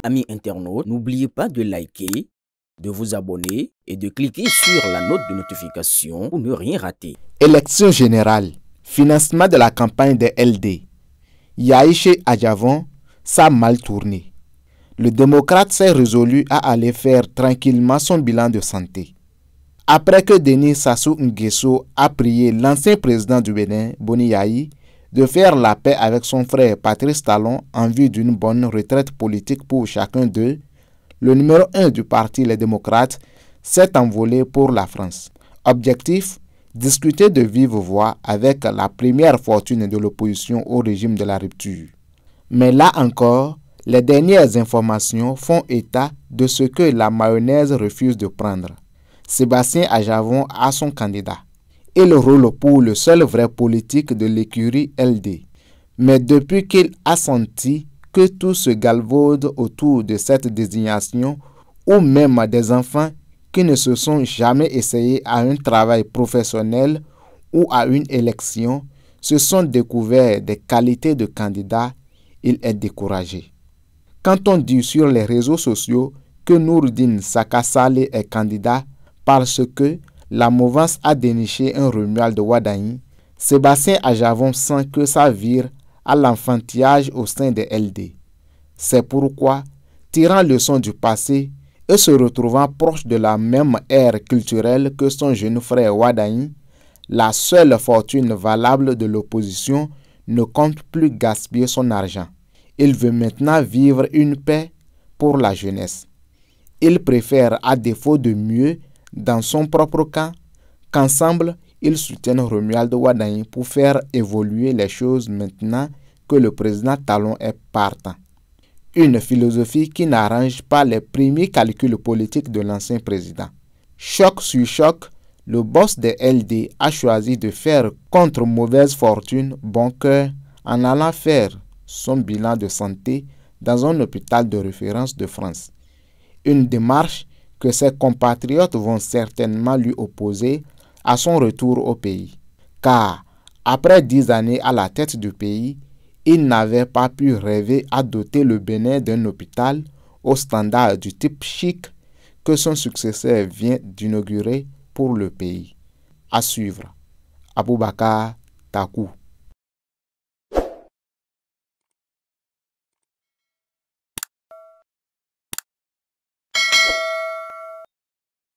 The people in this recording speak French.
Amis internautes, n'oubliez pas de liker, de vous abonner et de cliquer sur la note de notification pour ne rien rater. Élection générale, financement de la campagne des LD. Yaïché Adjavon, ça a mal tourné. Le démocrate s'est résolu à aller faire tranquillement son bilan de santé. Après que Denis Sassou Nguesso a prié l'ancien président du Bénin, Boni Yayi, de faire la paix avec son frère Patrice Talon en vue d'une bonne retraite politique pour chacun d'eux, le numéro 1 du parti Les Démocrates s'est envolé pour la France. Objectif, discuter de vive voix avec la première fortune de l'opposition au régime de la rupture. Mais là encore, les dernières informations font état de ce que la mayonnaise refuse de prendre. Sébastien Adjavon a son candidat. Il roule pour le seul vrai politique de l'écurie LD. Mais depuis qu'il a senti que tout se galvaude autour de cette désignation, ou même des enfants qui ne se sont jamais essayés à un travail professionnel ou à une élection, se sont découverts des qualités de candidat, il est découragé. Quand on dit sur les réseaux sociaux que Noureddine Saka Saleh est candidat parce que la mouvance a déniché un Romuald Wardani, Sébastien Adjavon sent que ça vire à l'enfantillage au sein des LD. C'est pourquoi, tirant leçon du passé et se retrouvant proche de la même ère culturelle que son jeune frère Wardani, la seule fortune valable de l'opposition ne compte plus gaspiller son argent. Il veut maintenant vivre une paix pour la jeunesse. Il préfère, à défaut de mieux, dans son propre camp, qu'ensemble, ils soutiennent Romuald Wardani pour faire évoluer les choses maintenant que le président Talon est partant. Une philosophie qui n'arrange pas les premiers calculs politiques de l'ancien président. Choc sur choc, le boss des LD a choisi de faire contre mauvaise fortune bon cœur en allant faire son bilan de santé dans un hôpital de référence de France. Une démarche que ses compatriotes vont certainement lui opposer à son retour au pays. Car, après 10 années à la tête du pays, il n'avait pas pu rêver à doter le Bénin d'un hôpital au standard du type chic que son successeur vient d'inaugurer pour le pays. À suivre. Aboubakar Takou.